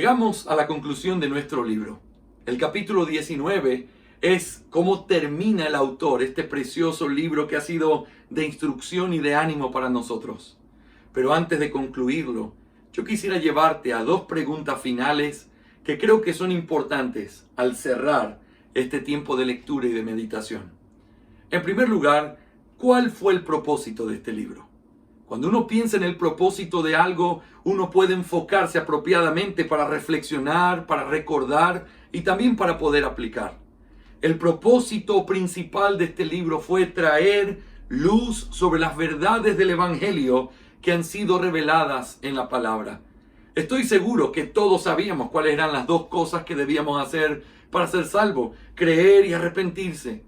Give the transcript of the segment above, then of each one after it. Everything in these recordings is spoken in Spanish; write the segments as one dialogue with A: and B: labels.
A: Llegamos a la conclusión de nuestro libro. El capítulo 19 es cómo termina el autor este precioso libro que ha sido de instrucción y de ánimo para nosotros. Pero antes de concluirlo, yo quisiera llevarte a dos preguntas finales que creo que son importantes al cerrar este tiempo de lectura y de meditación. En primer lugar, ¿cuál fue el propósito de este libro? Cuando uno piensa en el propósito de algo, uno puede enfocarse apropiadamente para reflexionar, para recordar y también para poder aplicar. El propósito principal de este libro fue traer luz sobre las verdades del Evangelio que han sido reveladas en la palabra. Estoy seguro que todos sabíamos cuáles eran las dos cosas que debíamos hacer para ser salvos: creer y arrepentirse.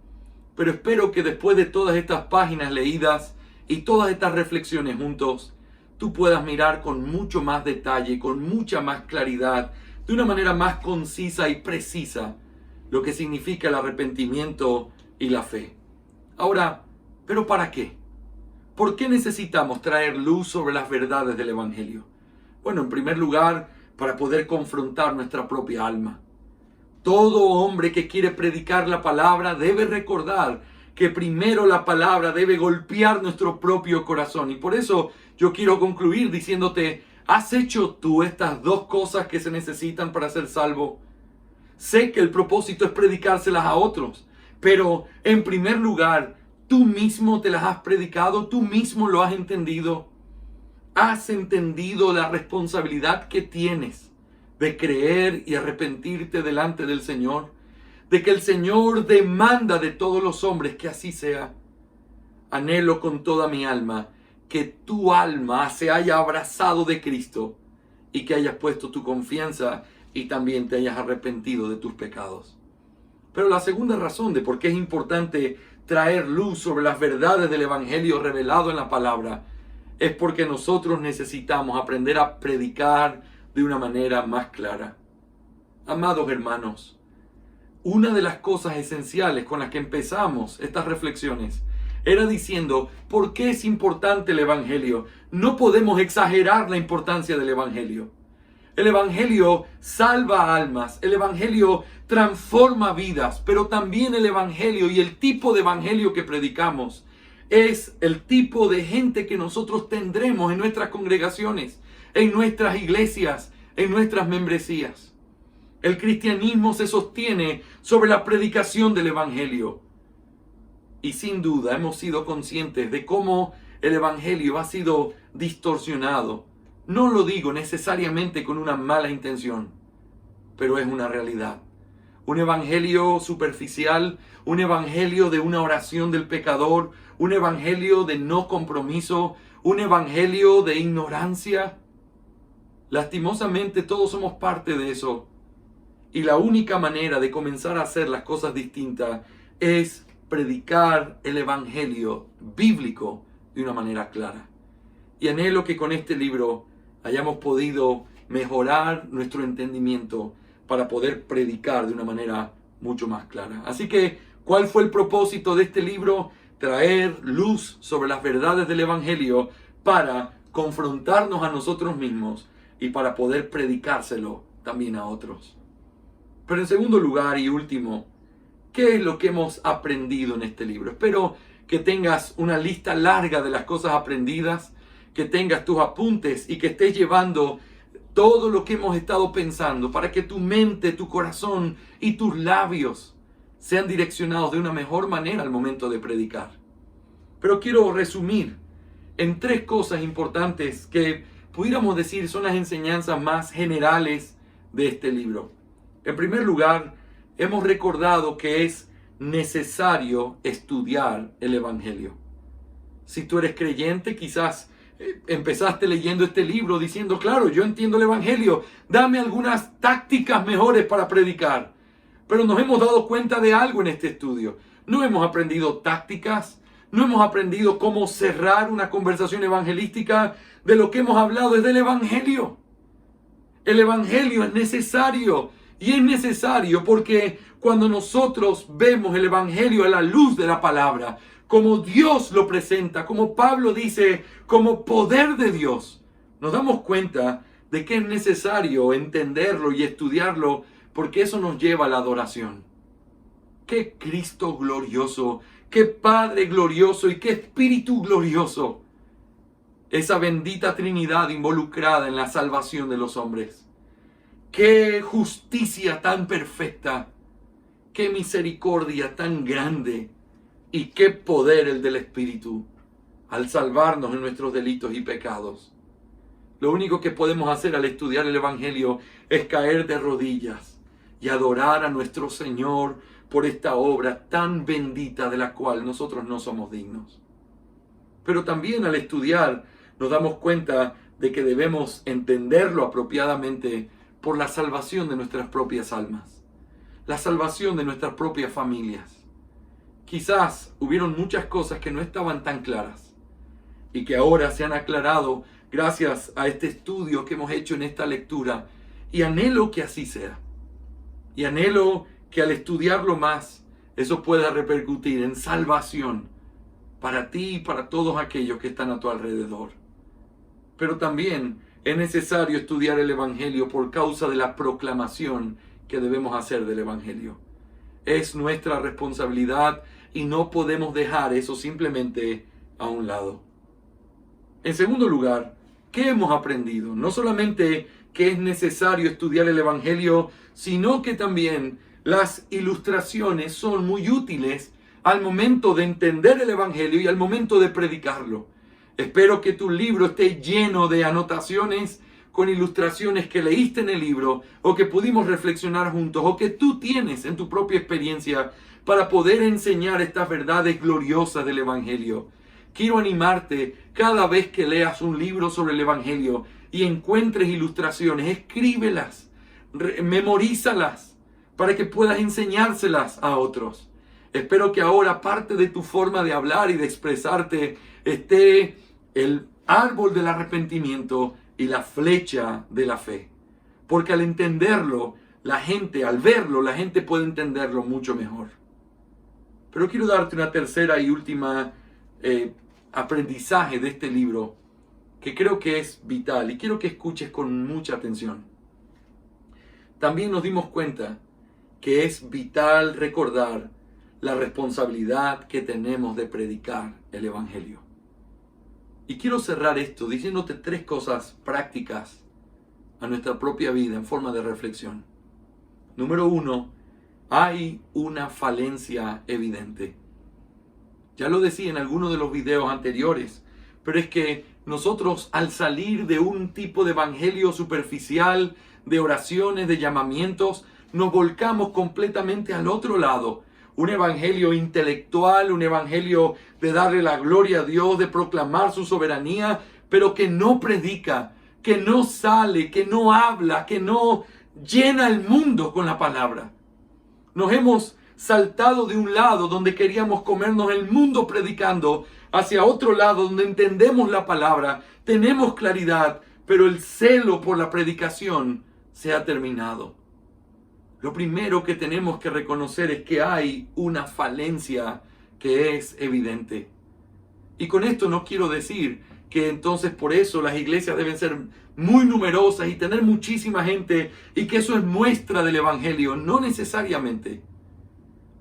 A: Pero espero que después de todas estas páginas leídas y todas estas reflexiones juntos, tú puedas mirar con mucho más detalle, con mucha más claridad, de una manera más concisa y precisa, lo que significa el arrepentimiento y la fe. Ahora, ¿pero para qué? ¿Por qué necesitamos traer luz sobre las verdades del Evangelio? Bueno, en primer lugar, para poder confrontar nuestra propia alma. Todo hombre que quiere predicar la palabra debe recordar que primero la palabra debe golpear nuestro propio corazón. Y por eso yo quiero concluir diciéndote: ¿has hecho tú estas dos cosas que se necesitan para ser salvo? Sé que el propósito es predicárselas a otros, pero en primer lugar, ¿tú mismo te las has predicado? ¿Tú mismo lo has entendido? ¿Has entendido la responsabilidad que tienes de creer y arrepentirte delante del Señor? De que el Señor demanda de todos los hombres que así sea. Anhelo con toda mi alma que tu alma se haya abrazado de Cristo y que hayas puesto tu confianza y también te hayas arrepentido de tus pecados. Pero la segunda razón de por qué es importante traer luz sobre las verdades del Evangelio revelado en la palabra es porque nosotros necesitamos aprender a predicar de una manera más clara. Amados hermanos, una de las cosas esenciales con las que empezamos estas reflexiones era diciendo por qué es importante el Evangelio. No podemos exagerar la importancia del Evangelio. El Evangelio salva almas, el Evangelio transforma vidas, pero también el Evangelio y el tipo de Evangelio que predicamos es el tipo de gente que nosotros tendremos en nuestras congregaciones, en nuestras iglesias, en nuestras membresías. El cristianismo se sostiene sobre la predicación del Evangelio. Y sin duda hemos sido conscientes de cómo el Evangelio ha sido distorsionado. No lo digo necesariamente con una mala intención, pero es una realidad. Un evangelio superficial, un evangelio de una oración del pecador, un evangelio de no compromiso, un evangelio de ignorancia. Lastimosamente todos somos parte de eso. Y la única manera de comenzar a hacer las cosas distintas es predicar el evangelio bíblico de una manera clara. Y anhelo que con este libro hayamos podido mejorar nuestro entendimiento para poder predicar de una manera mucho más clara. Así que, ¿cuál fue el propósito de este libro? Traer luz sobre las verdades del Evangelio para confrontarnos a nosotros mismos y para poder predicárselo también a otros. Pero en segundo lugar y último, ¿qué es lo que hemos aprendido en este libro? Espero que tengas una lista larga de las cosas aprendidas, que tengas tus apuntes y que estés llevando todo lo que hemos estado pensando para que tu mente, tu corazón y tus labios sean direccionados de una mejor manera al momento de predicar. Pero quiero resumir en tres cosas importantes que pudiéramos decir son las enseñanzas más generales de este libro. En primer lugar, hemos recordado que es necesario estudiar el Evangelio. Si tú eres creyente, quizás empezaste leyendo este libro diciendo: claro, yo entiendo el Evangelio, dame algunas tácticas mejores para predicar. Pero nos hemos dado cuenta de algo en este estudio. No hemos aprendido tácticas, no hemos aprendido cómo cerrar una conversación evangelística. De lo que hemos hablado es del Evangelio. El Evangelio es necesario. Y es necesario porque cuando nosotros vemos el Evangelio a la luz de la palabra, como Dios lo presenta, como Pablo dice, como poder de Dios, nos damos cuenta de que es necesario entenderlo y estudiarlo, porque eso nos lleva a la adoración. ¡Qué Cristo glorioso! ¡Qué Padre glorioso! ¡Y qué Espíritu glorioso! Esa bendita Trinidad involucrada en la salvación de los hombres. ¡Qué justicia tan perfecta! ¡Qué misericordia tan grande! ¡Y qué poder el del Espíritu al salvarnos en nuestros delitos y pecados! Lo único que podemos hacer al estudiar el Evangelio es caer de rodillas y adorar a nuestro Señor por esta obra tan bendita de la cual nosotros no somos dignos. Pero también al estudiar nos damos cuenta de que debemos entenderlo apropiadamente por la salvación de nuestras propias almas, la salvación de nuestras propias familias. Quizás hubieron muchas cosas que no estaban tan claras y que ahora se han aclarado gracias a este estudio que hemos hecho en esta lectura, y anhelo que así sea. Y anhelo que al estudiarlo más, eso pueda repercutir en salvación para ti y para todos aquellos que están a tu alrededor. Pero también es necesario estudiar el Evangelio por causa de la proclamación que debemos hacer del Evangelio. Es nuestra responsabilidad y no podemos dejar eso simplemente a un lado. En segundo lugar, ¿qué hemos aprendido? No solamente que es necesario estudiar el Evangelio, sino que también las ilustraciones son muy útiles al momento de entender el Evangelio y al momento de predicarlo. Espero que tu libro esté lleno de anotaciones con ilustraciones que leíste en el libro o que pudimos reflexionar juntos o que tú tienes en tu propia experiencia para poder enseñar estas verdades gloriosas del Evangelio. Quiero animarte cada vez que leas un libro sobre el Evangelio y encuentres ilustraciones, escríbelas, memorízalas para que puedas enseñárselas a otros. Espero que ahora parte de tu forma de hablar y de expresarte esté el árbol del arrepentimiento y la flecha de la fe. Porque al entenderlo, al verlo, la gente puede entenderlo mucho mejor. Pero quiero darte una tercera y última aprendizaje de este libro que creo que es vital y quiero que escuches con mucha atención. También nos dimos cuenta que es vital recordar la responsabilidad que tenemos de predicar el Evangelio. Y quiero cerrar esto diciéndote 3 cosas prácticas a nuestra propia vida en forma de reflexión. Número 1, hay una falencia evidente. Ya lo decía en algunos de los videos anteriores, pero es que nosotros al salir de un tipo de evangelio superficial, de oraciones, de llamamientos, nos volcamos completamente al otro lado. Un evangelio intelectual, un evangelio de darle la gloria a Dios, de proclamar su soberanía, pero que no predica, que no sale, que no habla, que no llena el mundo con la palabra. Nos hemos saltado de un lado donde queríamos comernos el mundo predicando, hacia otro lado donde entendemos la palabra, tenemos claridad, pero el celo por la predicación se ha terminado. Lo primero que tenemos que reconocer es que hay una falencia que es evidente. Y con esto no quiero decir que entonces por eso las iglesias deben ser muy numerosas y tener muchísima gente y que eso es muestra del Evangelio. No necesariamente.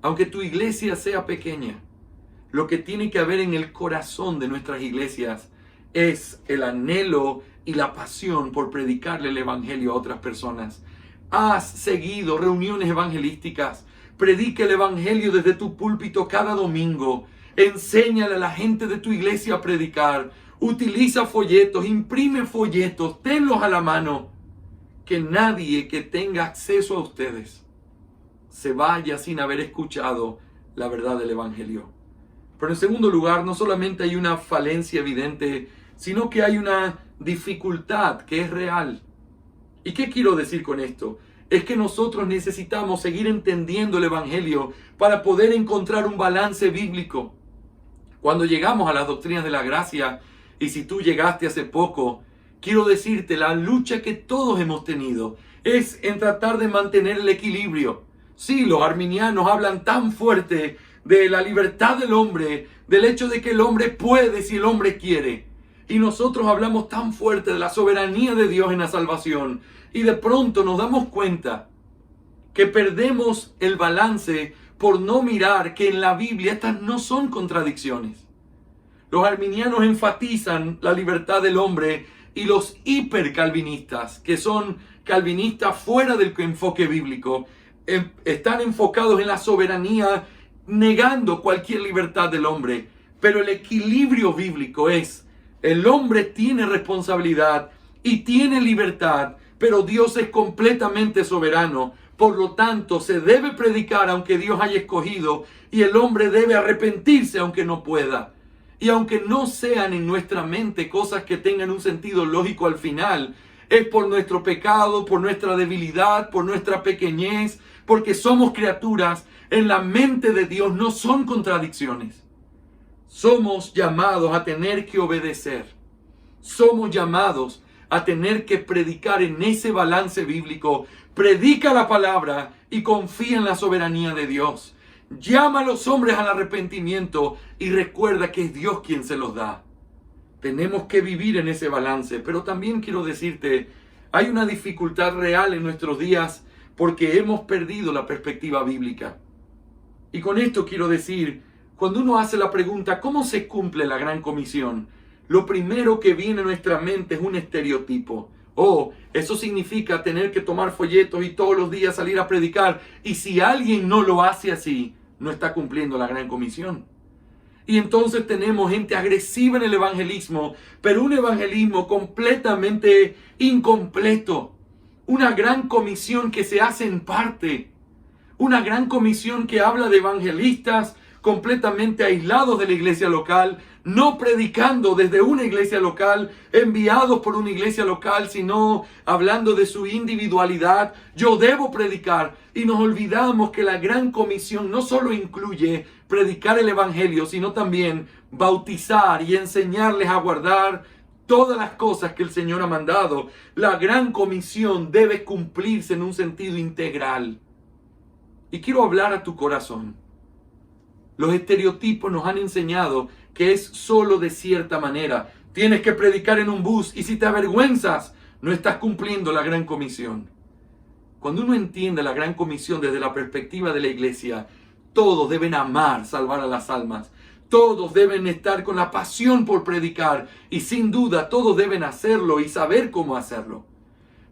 A: Aunque tu iglesia sea pequeña, lo que tiene que haber en el corazón de nuestras iglesias es el anhelo y la pasión por predicarle el Evangelio a otras personas. Has seguido reuniones evangelísticas. Predica el Evangelio desde tu púlpito cada domingo. Enséñale a la gente de tu iglesia a predicar. Utiliza folletos, imprime folletos, tenlos a la mano. Que nadie que tenga acceso a ustedes se vaya sin haber escuchado la verdad del Evangelio. Pero en segundo lugar, no solamente hay una falencia evidente, sino que hay una dificultad que es real. ¿Y qué quiero decir con esto? Es que nosotros necesitamos seguir entendiendo el Evangelio para poder encontrar un balance bíblico. Cuando llegamos a las doctrinas de la gracia, y si tú llegaste hace poco, quiero decirte, la lucha que todos hemos tenido es en tratar de mantener el equilibrio. Sí, los arminianos hablan tan fuerte de la libertad del hombre, del hecho de que el hombre puede si el hombre quiere. Y nosotros hablamos tan fuerte de la soberanía de Dios en la salvación. Y de pronto nos damos cuenta que perdemos el balance por no mirar que en la Biblia estas no son contradicciones. Los arminianos enfatizan la libertad del hombre y los hipercalvinistas, que son calvinistas fuera del enfoque bíblico, están enfocados en la soberanía, negando cualquier libertad del hombre. Pero el equilibrio bíblico es: el hombre tiene responsabilidad y tiene libertad, pero Dios es completamente soberano. Por lo tanto, se debe predicar aunque Dios haya escogido, y el hombre debe arrepentirse aunque no pueda. Y aunque no sean en nuestra mente cosas que tengan un sentido lógico al final, es por nuestro pecado, por nuestra debilidad, por nuestra pequeñez, porque somos criaturas. En la mente de Dios no son contradicciones. Somos llamados a tener que obedecer. Somos llamados a tener que predicar en ese balance bíblico. Predica la palabra y confía en la soberanía de Dios. Llama a los hombres al arrepentimiento y recuerda que es Dios quien se los da. Tenemos que vivir en ese balance, pero también quiero decirte, hay una dificultad real en nuestros días porque hemos perdido la perspectiva bíblica. Y con esto quiero decir, cuando uno hace la pregunta, ¿cómo se cumple la gran comisión? Lo primero que viene a nuestra mente es un estereotipo. Oh, eso significa tener que tomar folletos y todos los días salir a predicar. Y si alguien no lo hace así, no está cumpliendo la gran comisión. Y entonces tenemos gente agresiva en el evangelismo, pero un evangelismo completamente incompleto. Una gran comisión que se hace en parte. Una gran comisión que habla de evangelistas completamente aislados de la iglesia local, no predicando desde una iglesia local, enviados por una iglesia local, sino hablando de su individualidad. Yo debo predicar, y nos olvidamos que la gran comisión no solo incluye predicar el evangelio, sino también bautizar y enseñarles a guardar todas las cosas que el Señor ha mandado. La gran comisión debe cumplirse en un sentido integral. Y quiero hablar a tu corazón. Los estereotipos nos han enseñado que es solo de cierta manera. Tienes que predicar en un bus y si te avergüenzas, no estás cumpliendo la gran comisión. Cuando uno entiende la gran comisión desde la perspectiva de la iglesia, todos deben amar salvar a las almas. Todos deben estar con la pasión por predicar y sin duda todos deben hacerlo y saber cómo hacerlo.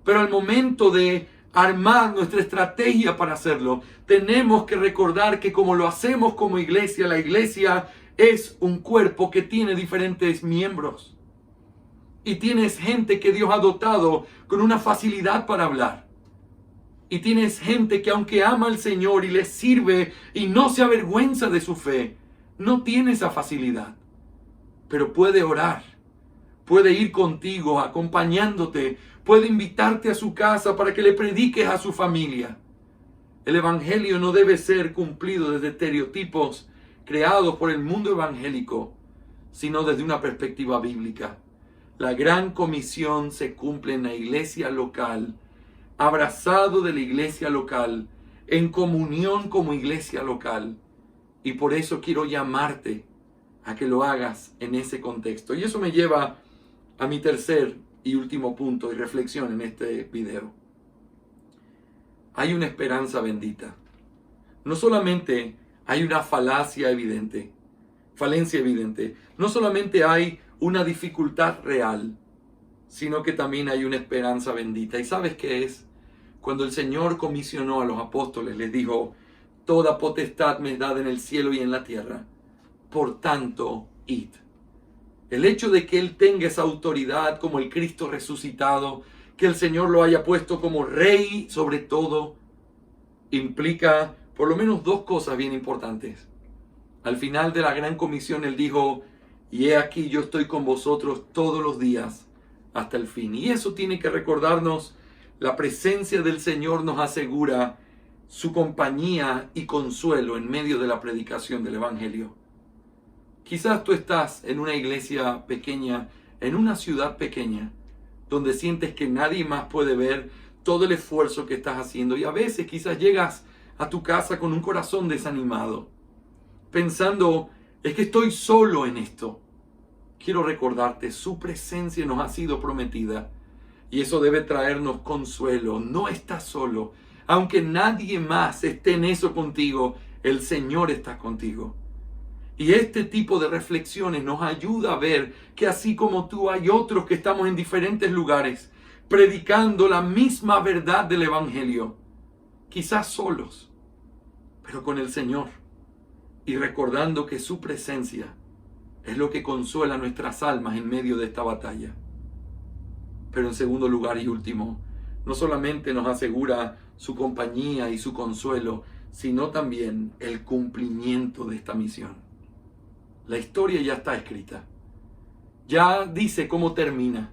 A: Pero al momento de armar nuestra estrategia para hacerlo, tenemos que recordar que como lo hacemos como iglesia, la iglesia es un cuerpo que tiene diferentes miembros. Y tienes gente que Dios ha dotado con una facilidad para hablar. Y tienes gente que aunque ama al Señor y le sirve y no se avergüenza de su fe, no tiene esa facilidad. Pero puede orar, puede ir contigo acompañándote, puede invitarte a su casa para que le prediques a su familia. El evangelio no debe ser cumplido desde estereotipos creados por el mundo evangélico, sino desde una perspectiva bíblica. La gran comisión se cumple en la iglesia local, abrazado de la iglesia local, en comunión como iglesia local. Y por eso quiero llamarte a que lo hagas en ese contexto. Y eso me lleva a mi tercer y último punto de reflexión en este video. Hay una esperanza bendita. No solamente hay una falencia evidente. No solamente hay una dificultad real, sino que también hay una esperanza bendita. ¿Y sabes qué es? Cuando el Señor comisionó a los apóstoles, les dijo: toda potestad me es dada en el cielo y en la tierra. Por tanto, id. El hecho de que Él tenga esa autoridad como el Cristo resucitado, que el Señor lo haya puesto como Rey sobre todo, implica por lo menos dos cosas bien importantes. Al final de la gran comisión Él dijo: y he aquí yo estoy con vosotros todos los días hasta el fin. Y eso tiene que recordarnos, la presencia del Señor nos asegura su compañía y consuelo en medio de la predicación del Evangelio. Quizás tú estás en una iglesia pequeña, en una ciudad pequeña, donde sientes que nadie más puede ver todo el esfuerzo que estás haciendo. Y a veces quizás llegas a tu casa con un corazón desanimado, pensando: es que estoy solo en esto. quiero recordarte, su presencia nos ha sido prometida y eso debe traernos consuelo. No estás solo. Aunque nadie más esté en eso contigo, el Señor está contigo. Y este tipo de reflexiones nos ayuda a ver que así como tú hay otros que estamos en diferentes lugares predicando la misma verdad del Evangelio, quizás solos, pero con el Señor, y recordando que su presencia es lo que consuela nuestras almas en medio de esta batalla. Pero en segundo lugar y último, no solamente nos asegura su compañía y su consuelo, sino también el cumplimiento de esta misión. La historia ya está escrita. Ya dice cómo termina.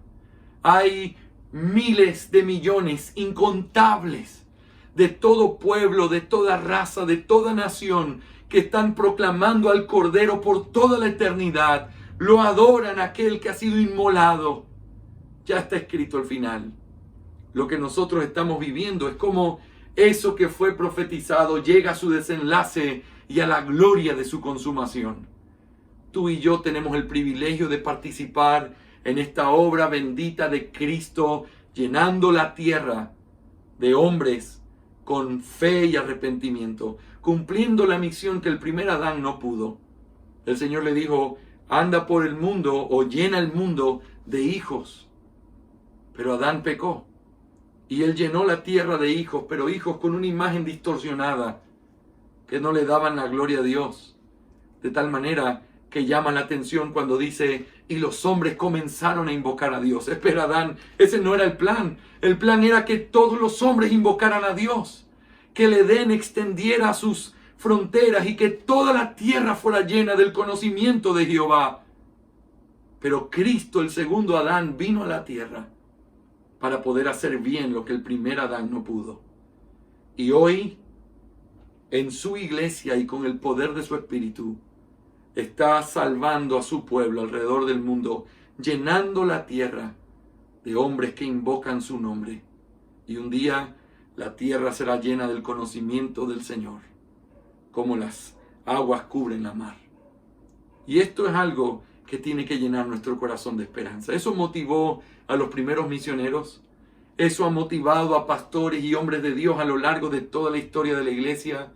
A: Hay miles de millones, incontables, de todo pueblo, de toda raza, de toda nación, que están proclamando al Cordero por toda la eternidad. Lo adoran a aquel que ha sido inmolado. Ya está escrito el final. Lo que nosotros estamos viviendo es como eso que fue profetizado llega a su desenlace y a la gloria de su consumación. Tú y yo tenemos el privilegio de participar en esta obra bendita de Cristo, llenando la tierra de hombres con fe y arrepentimiento, cumpliendo la misión que el primer Adán no pudo. El Señor le dijo, anda por el mundo o llena el mundo de hijos. Pero Adán pecó y él llenó la tierra de hijos, pero hijos con una imagen distorsionada que no le daban la gloria a Dios. De tal manera que llama la atención cuando dice, y los hombres comenzaron a invocar a Dios. Espera, Adán, ese no era el plan. El plan era que todos los hombres invocaran a Dios, que el Edén extendiera sus fronteras y que toda la tierra fuera llena del conocimiento de Jehová. Pero Cristo, el segundo Adán, vino a la tierra para poder hacer bien lo que el primer Adán no pudo. Y hoy, en su iglesia y con el poder de su Espíritu, está salvando a su pueblo alrededor del mundo, llenando la tierra de hombres que invocan su nombre. Y un día la tierra será llena del conocimiento del Señor, como las aguas cubren la mar. Y esto es algo que tiene que llenar nuestro corazón de esperanza. Eso motivó a los primeros misioneros. Eso ha motivado a pastores y hombres de Dios a lo largo de toda la historia de la iglesia.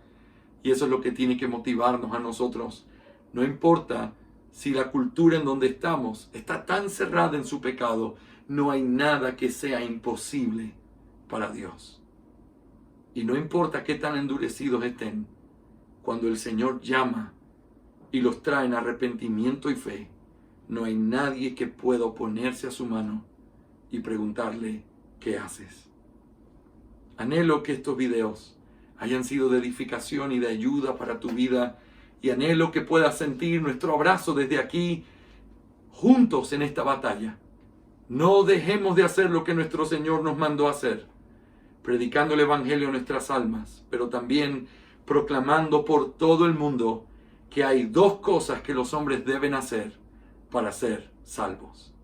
A: Y eso es lo que tiene que motivarnos a nosotros. No importa si la cultura en donde estamos está tan cerrada en su pecado, no hay nada que sea imposible para Dios. Y no importa qué tan endurecidos estén, cuando el Señor llama y los trae en arrepentimiento y fe, no hay nadie que pueda oponerse a su mano y preguntarle, ¿qué haces? Anhelo que estos videos hayan sido de edificación y de ayuda para tu vida, y anhelo que puedas sentir nuestro abrazo desde aquí, juntos en esta batalla. No dejemos de hacer lo que nuestro Señor nos mandó hacer, predicando el Evangelio a nuestras almas, pero también proclamando por todo el mundo que hay dos cosas que los hombres deben hacer para ser salvos.